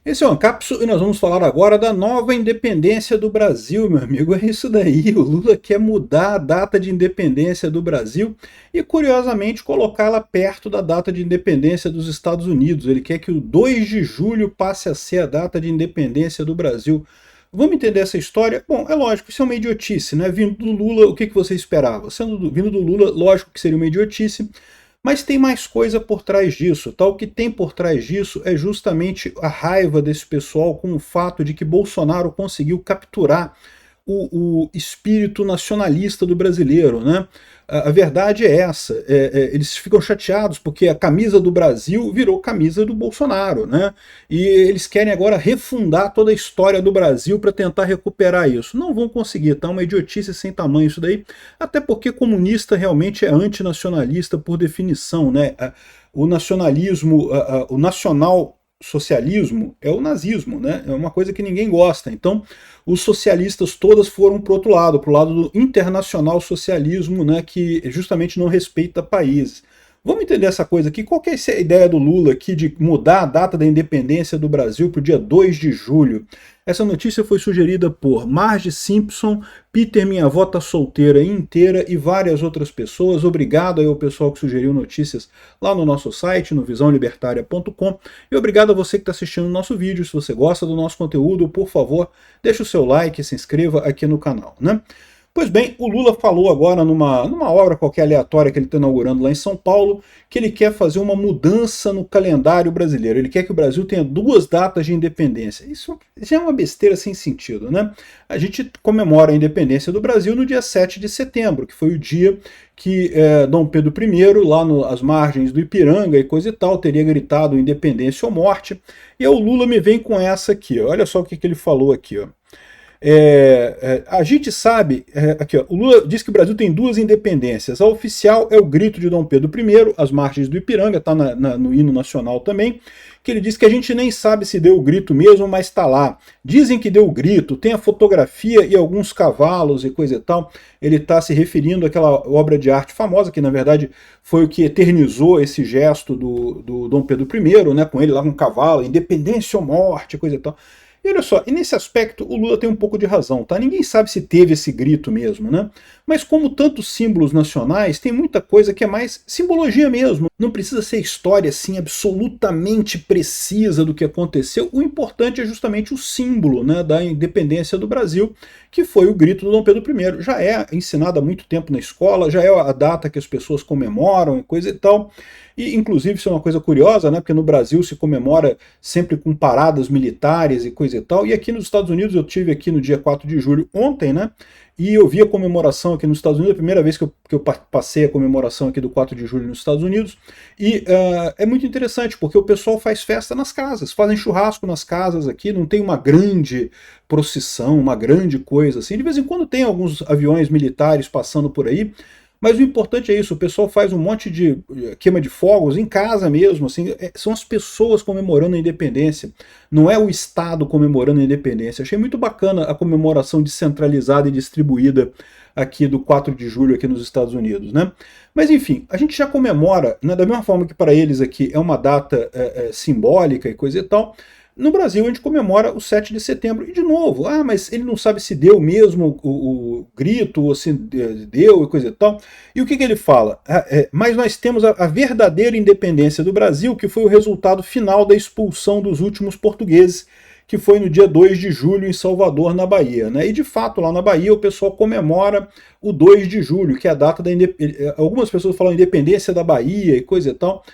Esse é o Ancapso e nós vamos falar agora da nova independência do Brasil, meu amigo. É isso daí, o Lula quer mudar a data de independência do Brasil e, curiosamente, colocá-la perto da data de independência dos Estados Unidos. Ele quer que o 2 de julho passe a ser a data de independência do Brasil. Vamos entender essa história? Bom, é lógico, isso é uma idiotice, né? Vindo do Lula, o que você esperava? Vindo do Lula, lógico que seria uma idiotice, mas tem mais coisa por trás disso, tá? O que tem por trás disso é justamente a raiva desse pessoal com o fato de que Bolsonaro conseguiu capturar o espírito nacionalista do brasileiro, né? A verdade é essa, eles ficam chateados porque a camisa do Brasil virou camisa do Bolsonaro, né? E eles querem agora refundar toda a história do Brasil para tentar recuperar isso. Não vão conseguir, tá? Uma idiotice sem tamanho isso daí, até porque comunista realmente é antinacionalista por definição, né? O nacionalismo, o nacional socialismo é o nazismo, né? É uma coisa que ninguém gosta. Então, os socialistas todas foram para o outro lado, para o lado do internacional socialismo, né? Que justamente não respeita países. Vamos entender essa coisa aqui. Qual que é essa ideia do Lula aqui de mudar a data da independência do Brasil para o dia 2 de julho? Essa notícia foi sugerida por Marge Simpson, Peter Minha Avó Tá Solteira Inteira e várias outras pessoas. Obrigado aí ao pessoal que sugeriu notícias lá no nosso site, no visãolibertaria.com. E obrigado a você que está assistindo o nosso vídeo. Se você gosta do nosso conteúdo, por favor, deixe o seu like e se inscreva aqui no canal, né? Pois bem, o Lula falou agora numa obra qualquer aleatória que ele está inaugurando lá em São Paulo, que ele quer fazer uma mudança no calendário brasileiro. Ele quer que o Brasil tenha 2 datas de independência. Isso já é uma besteira sem sentido, né? A gente comemora a independência do Brasil no dia 7 de setembro, que foi o dia que Dom Pedro I, lá às margens do Ipiranga e coisa e tal, teria gritado independência ou morte. E aí o Lula me vem com essa aqui, ó. Olha só o que ele falou aqui, ó. A gente sabe, aqui ó, o Lula diz que o Brasil tem 2 independências. A oficial é o grito de Dom Pedro I, às margens do Ipiranga, está no hino nacional também, que ele diz que a gente nem sabe se deu o grito mesmo, mas está lá. Dizem que deu o grito, tem a fotografia e alguns cavalos e coisa e tal. Ele está se referindo àquela obra de arte famosa, que na verdade foi o que eternizou esse gesto do Dom Pedro I, né, com ele lá com um cavalo, independência ou morte, coisa e tal. E olha só, e nesse aspecto o Lula tem um pouco de razão, tá? Ninguém sabe se teve esse grito mesmo, né? Mas como tantos símbolos nacionais, tem muita coisa que é mais simbologia mesmo. Não precisa ser história assim absolutamente precisa do que aconteceu. O importante é justamente o símbolo, né, da independência do Brasil, que foi o grito do Dom Pedro I. Já é ensinado há muito tempo na escola, já é a data que as pessoas comemoram e coisa e tal. E, inclusive, isso é uma coisa curiosa, né? Porque no Brasil se comemora sempre com paradas militares e coisa e tal. E aqui nos Estados Unidos, eu tive aqui no dia 4 de julho, ontem, né? E eu vi a comemoração aqui nos Estados Unidos, a primeira vez que eu passei a comemoração aqui do 4 de julho nos Estados Unidos. E é muito interessante, porque o pessoal faz festa nas casas, fazem churrasco nas casas aqui, não tem uma grande procissão, uma grande coisa assim. De vez em quando tem alguns aviões militares passando por aí, mas o importante é isso, o pessoal faz um monte de queima de fogos em casa mesmo, assim, são as pessoas comemorando a independência, não é o Estado comemorando a independência. Achei muito bacana a comemoração descentralizada e distribuída aqui do 4 de julho aqui nos Estados Unidos, né? Mas enfim, a gente já comemora, né, da mesma forma que para eles aqui é uma data simbólica e coisa e tal. No Brasil a gente comemora o 7 de setembro, e de novo, mas ele não sabe se deu mesmo o grito, ou se deu e coisa e tal. E o que ele fala? Mas nós temos a verdadeira independência do Brasil, que foi o resultado final da expulsão dos últimos portugueses, que foi no dia 2 de julho em Salvador, na Bahia, né? E de fato, lá na Bahia, o pessoal comemora o 2 de julho, que é a data da independência. Algumas pessoas falam independência da Bahia e coisa e tal.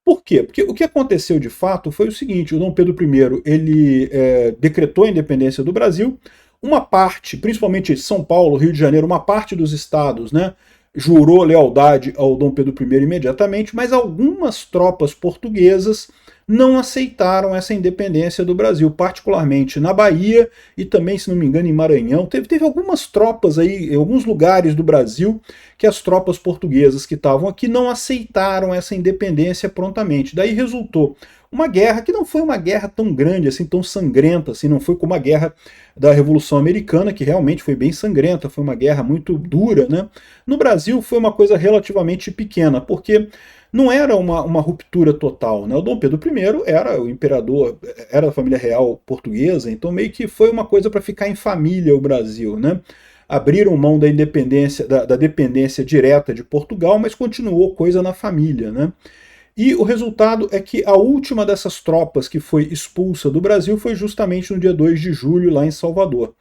Por quê? Porque o que aconteceu de fato foi o seguinte: o Dom Pedro I ele decretou a independência do Brasil, uma parte, principalmente São Paulo, Rio de Janeiro, uma parte dos estados, né, jurou lealdade ao Dom Pedro I imediatamente, mas algumas tropas portuguesas não aceitaram essa independência do Brasil, particularmente na Bahia e também, se não me engano, em Maranhão. Teve algumas tropas aí, em alguns lugares do Brasil, que as tropas portuguesas que estavam aqui não aceitaram essa independência prontamente. Daí resultou uma guerra que não foi uma guerra tão grande, assim, tão sangrenta, assim, não foi como a guerra da Revolução Americana, que realmente foi bem sangrenta, foi uma guerra muito dura, né? No Brasil foi uma coisa relativamente pequena, porque não era uma ruptura total, né? O Dom Pedro I era o imperador, era da família real portuguesa, então meio que foi uma coisa para ficar em família o Brasil, né? Abriram mão da independência, da dependência direta de Portugal, mas continuou coisa na família, né? E o resultado é que a última dessas tropas que foi expulsa do Brasil foi justamente no dia 2 de julho, lá em Salvador.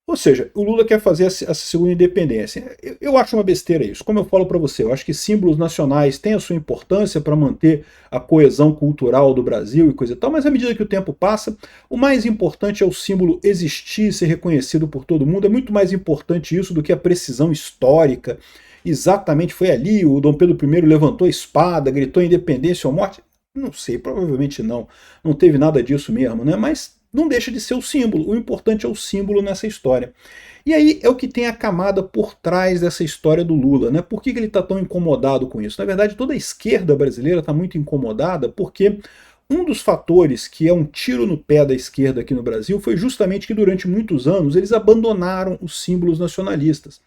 Ou seja, o Lula quer fazer essa segunda independência. Eu acho uma besteira isso. Como eu falo para você, eu acho que símbolos nacionais têm a sua importância para manter a coesão cultural do Brasil e coisa e tal, mas à medida que o tempo passa, o mais importante é o símbolo existir, ser reconhecido por todo mundo. É muito mais importante isso do que a precisão histórica. Exatamente foi ali, o Dom Pedro I levantou a espada, gritou independência ou morte. Não sei, provavelmente não. Não teve nada disso mesmo, né? Mas não deixa de ser o símbolo. O importante é o símbolo nessa história. E aí é o que tem a camada por trás dessa história do Lula, né? Por que ele está tão incomodado com isso? Na verdade, toda a esquerda brasileira está muito incomodada porque um dos fatores que é um tiro no pé da esquerda aqui no Brasil foi justamente que durante muitos anos eles abandonaram os símbolos nacionalistas.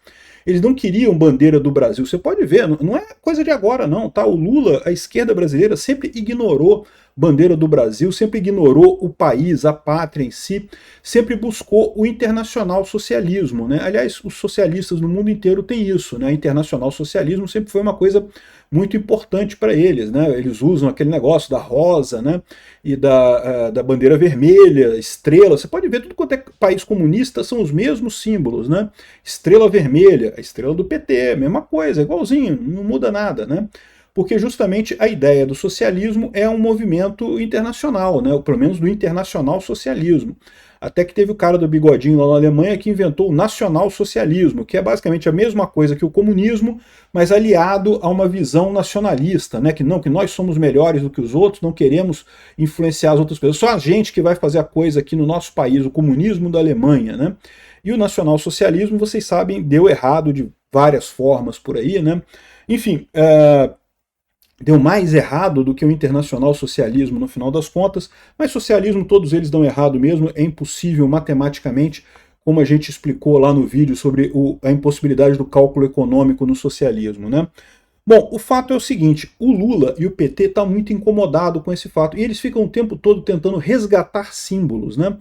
Eles não queriam bandeira do Brasil. Você pode ver, não é coisa de agora não, tá? O Lula, a esquerda brasileira sempre ignorou bandeira do Brasil, sempre ignorou o país, a pátria em si, sempre buscou o internacional socialismo, né? Aliás, os socialistas no mundo inteiro têm isso, né? Internacional socialismo sempre foi uma coisa muito importante para eles, né? Eles usam aquele negócio da rosa, né? E da bandeira vermelha, estrela. Você pode ver tudo quanto é país comunista são os mesmos símbolos, né? Estrela vermelha, a estrela do PT, mesma coisa, igualzinho, não muda nada, né? Porque justamente a ideia do socialismo é um movimento internacional, né? Ou pelo menos do internacional socialismo. Até que teve o cara do bigodinho lá na Alemanha que inventou o nacionalsocialismo, que é basicamente a mesma coisa que o comunismo, mas aliado a uma visão nacionalista, né? Que não, que nós somos melhores do que os outros, não queremos influenciar as outras pessoas, só a gente que vai fazer a coisa aqui no nosso país, o comunismo da Alemanha, né? E o nacionalsocialismo, vocês sabem, deu errado de várias formas por aí, né? Enfim, deu mais errado do que o internacional socialismo no final das contas, mas socialismo todos eles dão errado mesmo, é impossível matematicamente, como a gente explicou lá no vídeo sobre a impossibilidade do cálculo econômico no socialismo, né? Bom, o fato é o seguinte, o Lula e o PT estão muito incomodados com esse fato, e eles ficam o tempo todo tentando resgatar símbolos, né?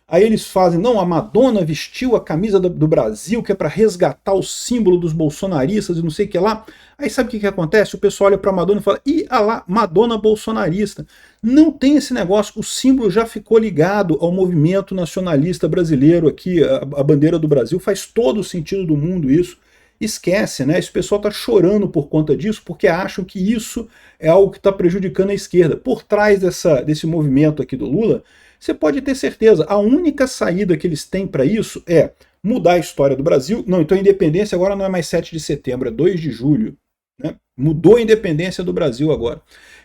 Aí eles fazem, não, a Madonna vestiu a camisa do Brasil, que é para resgatar o símbolo dos bolsonaristas e não sei o que lá. Aí sabe o que acontece? O pessoal olha para a Madonna e fala, ih, ah lá, Madonna bolsonarista. Não tem esse negócio, o símbolo já ficou ligado ao movimento nacionalista brasileiro aqui, a bandeira do Brasil, faz todo o sentido do mundo isso. Esquece, né? Esse pessoal está chorando por conta disso, porque acham que isso é algo que está prejudicando a esquerda. Por trás desse movimento aqui do Lula, você pode ter certeza, a única saída que eles têm para isso é mudar a história do Brasil. Não, então a independência agora não é mais 7 de setembro, é 2 de julho. Né? Mudou a independência do Brasil agora.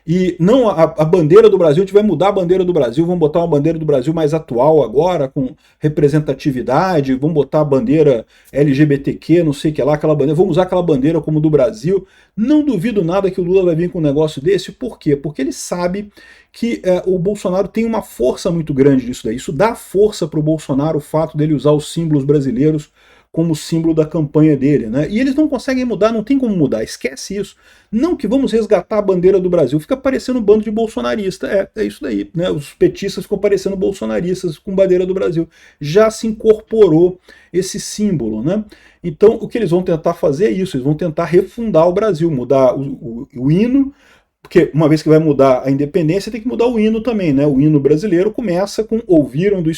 E não a bandeira do Brasil, a gente vai mudar a bandeira do Brasil, vamos botar uma bandeira do Brasil mais atual agora, com representatividade, vamos botar a bandeira LGBTQ, não sei o que lá, aquela bandeira, vamos usar aquela bandeira como do Brasil. Não duvido nada que o Lula vai vir com um negócio desse, por quê? Porque ele sabe que o Bolsonaro tem uma força muito grande disso daí. Isso dá força para o Bolsonaro, o fato dele usar os símbolos brasileiros como símbolo da campanha dele, né? E eles não conseguem mudar, não tem como mudar, esquece isso. Não que vamos resgatar a bandeira do Brasil, fica parecendo um bando de bolsonarista, é isso daí, né? Os petistas ficam parecendo bolsonaristas com bandeira do Brasil. Já se incorporou esse símbolo, né? Então o que eles vão tentar fazer é isso, eles vão tentar refundar o Brasil, mudar o hino, porque uma vez que vai mudar a independência, tem que mudar o hino também, né? O hino brasileiro começa com ouviram do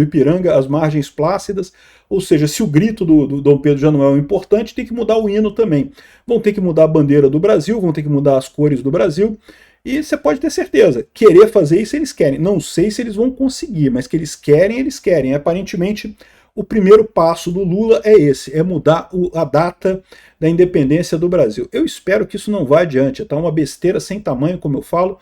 Ipiranga as margens plácidas, ou seja, se o grito do Dom Pedro já não é o importante, tem que mudar o hino também. Vão ter que mudar a bandeira do Brasil, vão ter que mudar as cores do Brasil, e você pode ter certeza, querer fazer isso eles querem. Não sei se eles vão conseguir, mas que eles querem, eles querem. Aparentemente, o primeiro passo do Lula é esse, é mudar a data da independência do Brasil. Eu espero que isso não vá adiante, tá uma besteira sem tamanho, como eu falo,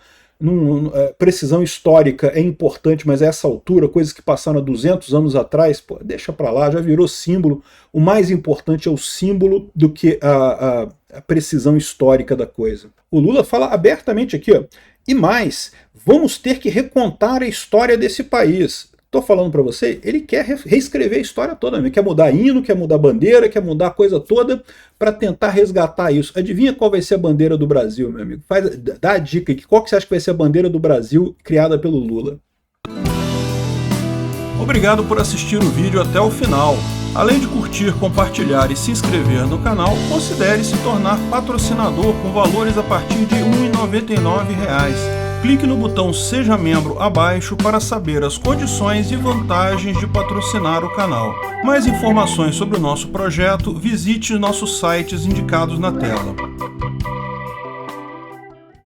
precisão histórica é importante, mas a essa altura, coisas que passaram há 200 anos atrás, pô, deixa pra lá, já virou símbolo. O mais importante é o símbolo do que a precisão histórica da coisa. O Lula fala abertamente aqui, ó, e mais, vamos ter que recontar a história desse país. tô falando para você, ele quer reescrever a história toda, amigo. Quer mudar hino, quer mudar bandeira, quer mudar a coisa toda para tentar resgatar isso. Adivinha qual vai ser a bandeira do Brasil, meu amigo? Dá a dica aqui. Qual que você acha que vai ser a bandeira do Brasil criada pelo Lula? Obrigado por assistir o vídeo até o final. Além de curtir, compartilhar e se inscrever no canal, considere se tornar patrocinador com valores a partir de R$ 1,99. Clique no botão Seja Membro abaixo para saber as condições e vantagens de patrocinar o canal. Mais informações sobre o nosso projeto, visite nossos sites indicados na tela.